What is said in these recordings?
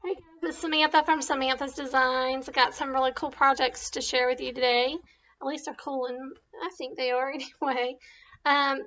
Hey guys, it's Samantha from Samantha's Designs. I got some really cool projects to share with you today. At least they're cool, and I think they are anyway.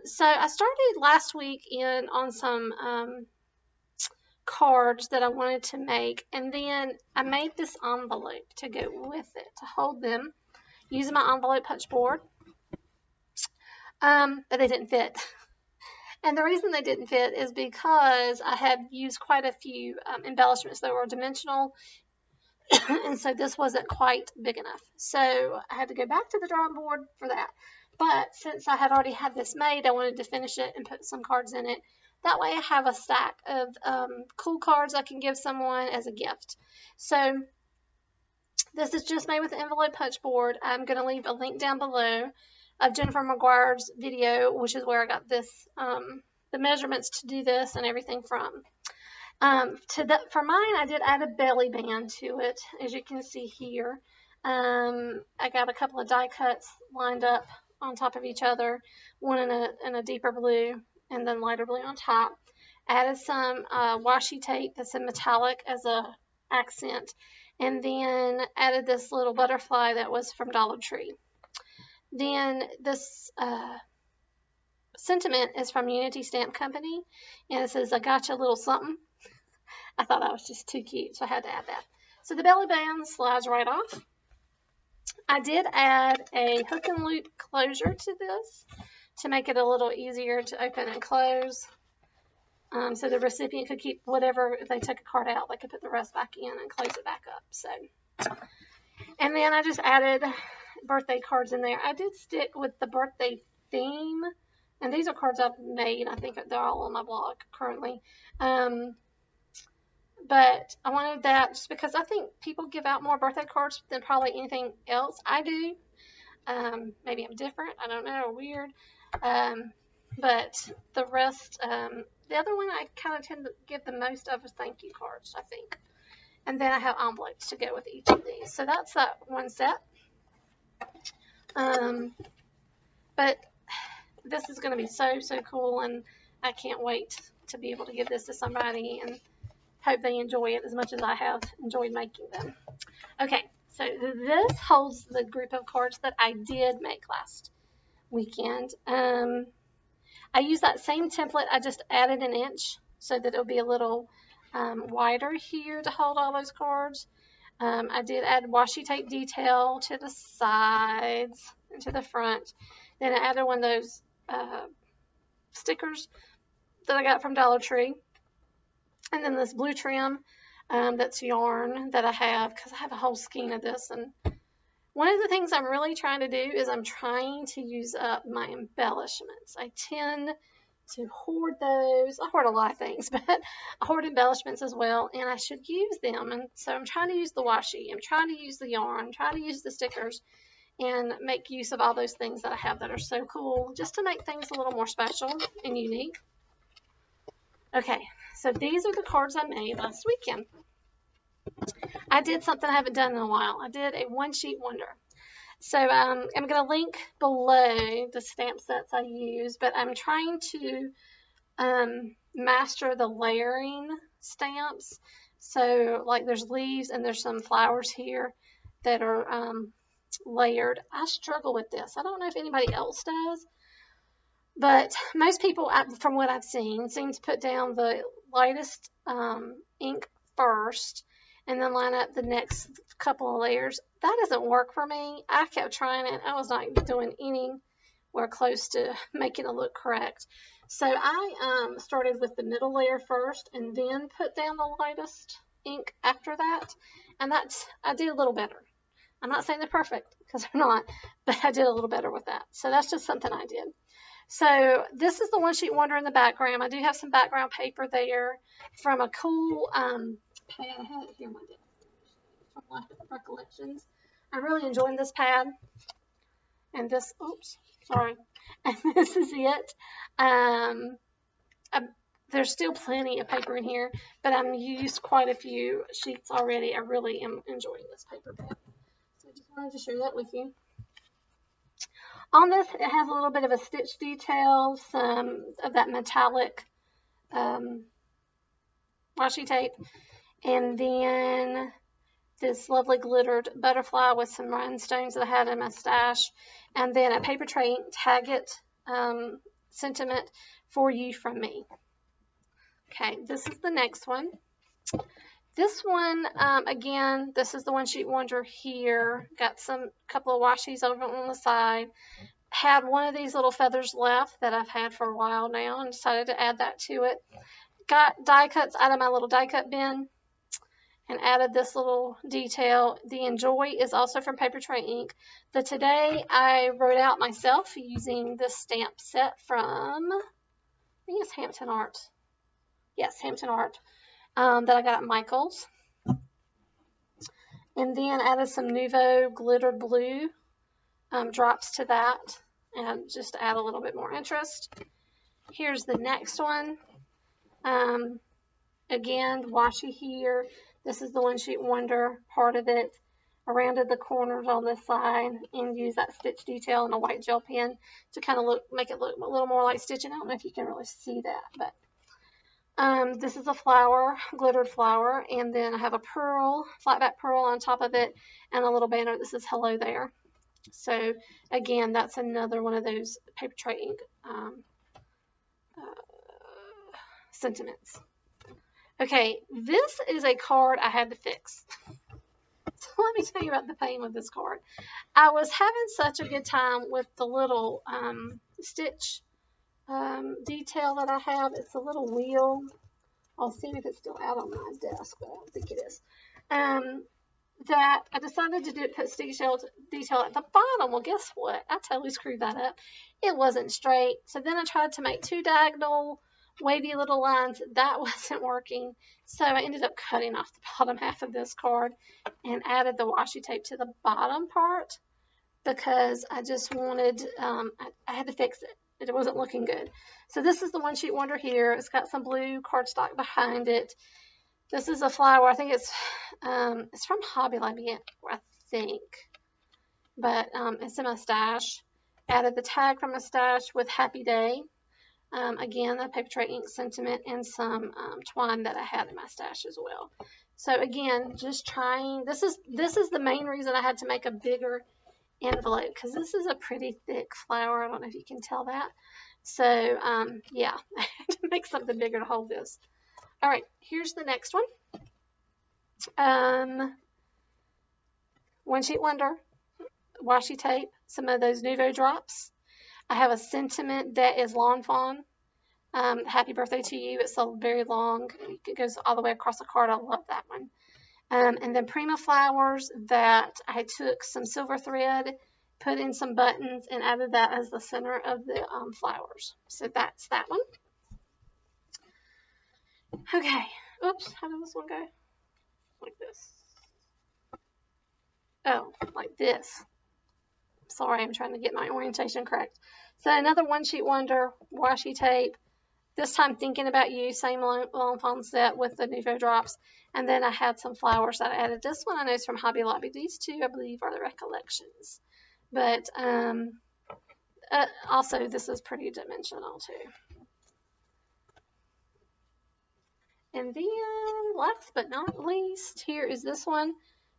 So I started last week in on some cards that I wanted to make, and then I made this envelope to go with it to hold them using my envelope punch board. But they didn't fit. And the reason they didn't fit is because I had used quite a few embellishments that were dimensional, and so this wasn't quite big enough. So I had to go back to the drawing board for that. But since I had already had this made, I wanted to finish it and put some cards in it. That way I have a stack of cool cards I can give someone as a gift. So this is just made with the envelope punch board. I'm going to leave a link down below of Jennifer McGuire's video, which is where I got this, the measurements to do this and everything from. For mine, I did add a belly band to it, as you can see here. I got a couple of die cuts lined up on top of each other, one in a deeper blue and then lighter blue on top. Added some washi tape that's in metallic as a accent, and then added this little butterfly that was from Dollar Tree. Then this sentiment is from Unity Stamp Company, and it says, "I got you a little something." I thought that was just too cute, so I had to add that. So the belly band slides right off. I did add a hook and loop closure to this to make it a little easier to open and close. So the recipient could keep whatever, if they took a card out, they could put the rest back in and close it back up. So, and then I just added birthday cards in there. I did stick with the birthday theme, and these are cards I've made. I think they're all on my blog currently. But I wanted that just because I think people give out more birthday cards than probably anything else I do. Maybe I'm different, I don't know, or weird. But the rest, the other one I kind of tend to give the most of is thank you cards, I think. And then I have envelopes to go with each of these. So that's that one set. But this is going to be so, so cool, and I can't wait to be able to give this to somebody and hope they enjoy it as much as I have enjoyed making them. Okay, so this holds the group of cards that I did make last weekend. I used that same template. I just added an inch so that it'll be a little wider here to hold all those cards. I did add washi tape detail to the sides and to the front. Then I added one of those stickers that I got from Dollar Tree. And then this blue trim that's yarn that I have, because I have a whole skein of this. And one of the things I'm really trying to do is I'm trying to use up my embellishments. I tend to hoard those. I hoard a lot of things, but I hoard embellishments as well, and I should use them. And so I'm trying to use the washi. I'm trying to use the yarn. I'm trying to use the stickers and make use of all those things that I have that are so cool, just to make things a little more special and unique. Okay, so these are the cards I made last weekend. I did something I haven't done in a while. I did a one-sheet wonder. So I'm going to link below the stamp sets I use, but I'm trying to master the layering stamps. So like there's leaves and there's some flowers here that are layered. I struggle with this. I don't know if anybody else does. But most people, from what I've seen, seem to put down the lightest ink first and then line up the next couple of layers. That doesn't work for me. I kept trying it. I was not doing anywhere close to making it look correct. So I started with the middle layer first and then put down the lightest ink after that. And I did a little better. I'm not saying they're perfect, because they're not, but I did a little better with that. So that's just something I did. So this is the one sheet wonder in the background. I do have some background paper there from a cool pad. I have it here on my desk from my recollections. I'm really enjoying this pad. And this, oops, sorry. And this is it. There's still plenty of paper in here, but I've used quite a few sheets already. I really am enjoying this paper pad. So I just wanted to share that with you. On this, it has a little bit of a stitch detail, some of that metallic washi tape, And then this lovely glittered butterfly with some rhinestones that I had in my stash. And then a paper tray ink Tag It sentiment, for you from me. Okay, this is the next one. This one, again, this is the One Sheet Wonder here. Got some couple of washies over on the side. Had one of these little feathers left that I've had for a while now and decided to add that to it. Got die cuts out of my little die cut bin and added this little detail. The Enjoy is also from Paper Tray Ink. The Today I wrote out myself using this stamp set from, I think it's Hampton Art. Yes, Hampton Art, that I got at Michael's. And then added some Nuvo glittered blue drops to that, and just to add a little bit more interest. Here's the next one. Again, washi here. This is the One Sheet Wonder part of it. I rounded the corners on this side and used that stitch detail and a white gel pen to kind of make it look a little more like stitching. I don't know if you can really see that, but this is a flower, glittered flower, and then I have a pearl, flat back pearl on top of it, and a little banner that says hello there. So again, that's another one of those Paper Tray Ink sentiments. Okay, this is a card I had to fix. So let me tell you about the pain with this card. I was having such a good time with the little stitch detail that I have. It's a little wheel. I'll see if it's still out on my desk, but I don't think it is. That I decided to put detail at the bottom. Well, guess what? I totally screwed that up. It wasn't straight. So then I tried to make two diagonal wavy little lines. That wasn't working. So I ended up cutting off the bottom half of this card and added the washi tape to the bottom part because I just wanted, I had to fix it. It wasn't looking good. So this is the One Sheet Wonder here. It's got some blue cardstock behind it. This is a flower. I think it's from Hobby Lobby, I think. But it's in my stash. Added the tag from my stash with Happy Day. Again, the Paper Tray Ink sentiment and some twine that I had in my stash as well. So again, just trying. This is the main reason I had to make a bigger envelope because this is a pretty thick flower. I don't know if you can tell that. So yeah, I had to make something bigger to hold this. All right, here's the next one. One Sheet Wonder, washi tape, some of those Nuvo drops. I have a sentiment that is Lawn Fawn. Happy birthday to you. It's so very long. It goes all the way across the card. I love that one. And then Prima Flowers that I took some silver thread, put in some buttons, and added that as the center of the flowers. So that's that one. Okay. Oops. How did this one go? Like this. Oh, like this. Sorry, I'm trying to get my orientation correct. So another One Sheet Wonder washi tape. This time Thinking About You, same Lawn Fawn set with the Nuvo drops. And then I had some flowers that I added. This one I know is from Hobby Lobby. These two, I believe, are the Recollections. But also, this is pretty dimensional too. And then, last but not least, here is this one.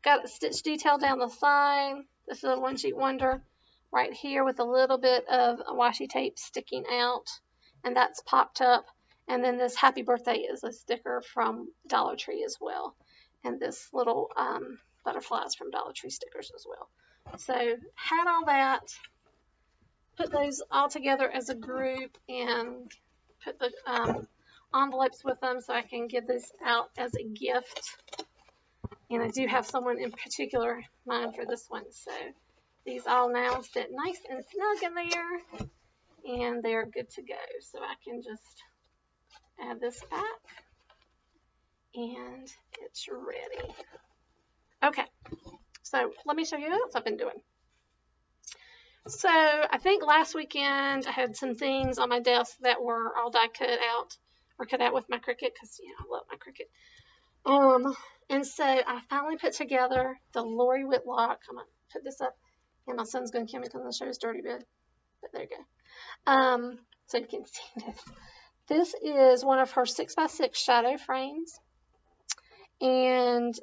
Got a stitch detail down the side. This is a One Sheet Wonder right here with a little bit of washi tape sticking out. And that's popped up. And then this Happy Birthday is a sticker from Dollar Tree as well. And this little butterflies from Dollar Tree stickers as well. So had all that, put those all together as a group and put the envelopes with them so I can give this out as a gift. And I do have someone in particular in mind for this one. So these all now sit nice and snug in there. And they're good to go. So I can just add this back. And it's ready. Okay. So let me show you what else I've been doing. So I think last weekend I had some things on my desk that were all die cut out. Or cut out with my Cricut. Because, you know, I love my Cricut. And so I finally put together the Lori Whitlock. I'm going to put this up. And my son's going to kill me because I'm going to show his dirty bed. But there you go. So you can see this. This is one of her 6x6 shadow frames. And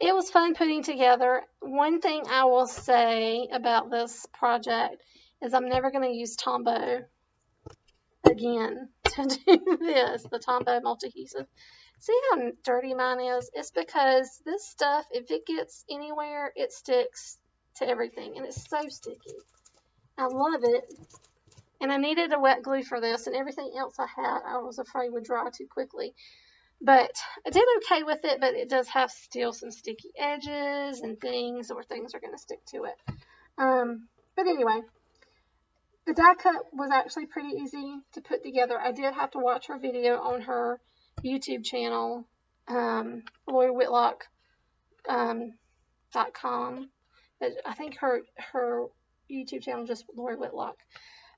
it was fun putting together. One thing I will say about this project is I'm never going to use Tombow again to do this, the Tombow multi-adhesive. See how dirty mine is? It's because this stuff, if it gets anywhere, it sticks to everything, and it's so sticky. I love it, and I needed a wet glue for this, and everything else I had I was afraid would dry too quickly. But I did okay with it, but it does have still some sticky edges and things where things are going to stick to it. But anyway, the die cut was actually pretty easy to put together. I did have to watch her video on her YouTube channel, LoriWhitlock.com. I think her YouTube channel is just Lori Whitlock.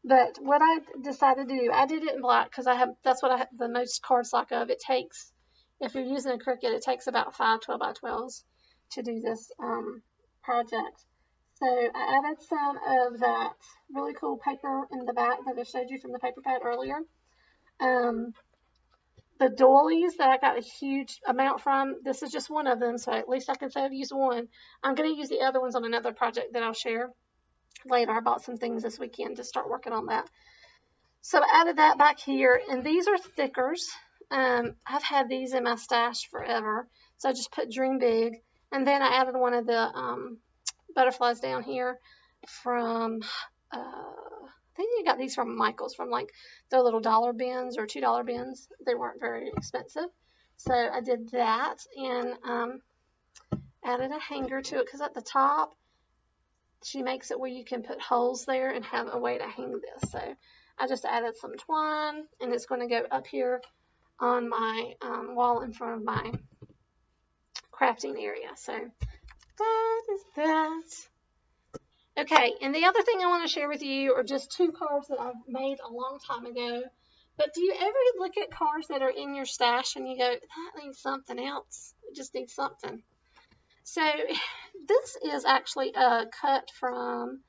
But what I decided to do, I did it in black because that's what I have the most cardstock of. It takes, if you're using a Cricut, it takes about 5 12x12s to do this project. So I added some of that really cool paper in the back that I showed you from the paper pad earlier. The doilies that I got a huge amount from, this is just one of them, so at least I can say I've used one. I'm going to use the other ones on another project that I'll share later. I bought some things this weekend to start working on that. So I added that back here, and these are stickers. I've had these in my stash forever, so I just put Dream Big, and then I added one of the butterflies down here from, I think you got these from Michael's, from like their little dollar bins or $2 bins. They weren't very expensive. So I did that and added a hanger to it because at the top, she makes it where you can put holes there and have a way to hang this. So I just added some twine, and it's going to go up here on my wall in front of my crafting area. So that is that. Okay, and the other thing I want to share with you are just 2 cards that I've made a long time ago. But do you ever look at cards that are in your stash and you go, that needs something else? It just needs something. So this is actually a cut from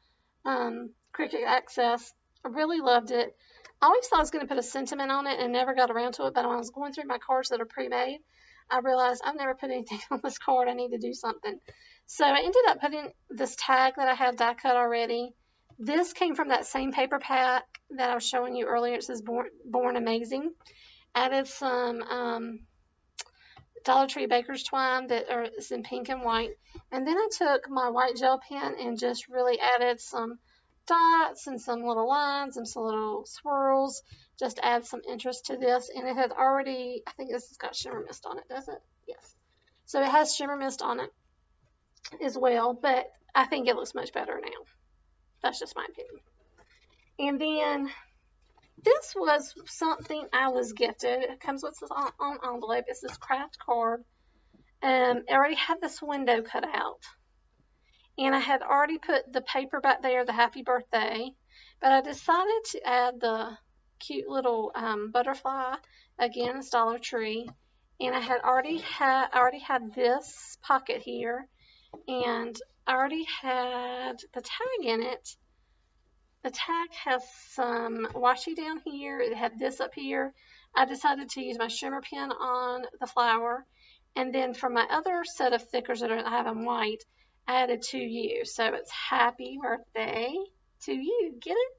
Cricut Access. I really loved it. I always thought I was going to put a sentiment on it and never got around to it. But when I was going through my cards that are pre-made, I realized I've never put anything on this card. I need to do something. So I ended up putting this tag that I had die cut already. This came from that same paper pack that I was showing you earlier. It says Born Amazing. Added some Dollar Tree Baker's twine that is in pink and white. And then I took my white gel pen and just really added some dots and some little lines and some little swirls. Just add some interest to this. And it had already, I think this has got shimmer mist on it, does it? Yes. So it has shimmer mist on it as well, but I think it looks much better now. That's just my opinion. And then this was something I was gifted. It comes with this on envelope. It's this craft card. I already had this window cut out, and I had already put the paper back there, the happy birthday, but I decided to add the cute little butterfly. Again, it's Dollar Tree, and I already had this pocket here, and I already had the tag in it. The tag has some washi down here. It had this up here. I decided to use my shimmer pen on the flower. And then for my other set of stickers that I have in white, I added to you. So it's happy birthday to you. Get it?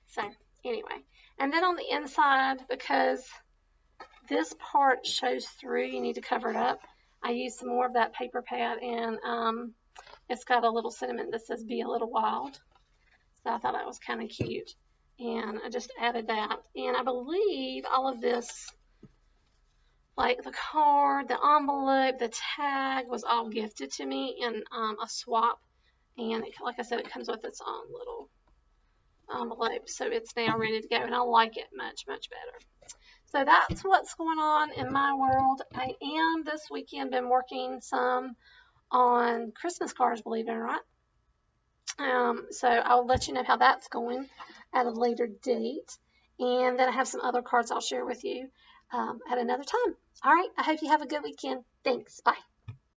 So anyway. And then on the inside, because this part shows through, you need to cover it up. I used some more of that paper pad, and it's got a little sentiment that says be a little wild. So I thought that was kind of cute, and I just added that. And I believe all of this, like the card, the envelope, the tag, was all gifted to me in a swap. And like I said, it comes with its own little envelope, so it's now ready to go, and I like it much, much better. So that's what's going on in my world. I am this weekend been working some on Christmas cards, believe it or not. So I'll let you know how that's going at a later date. And then I have some other cards I'll share with you at another time. All right. I hope you have a good weekend. Thanks. Bye.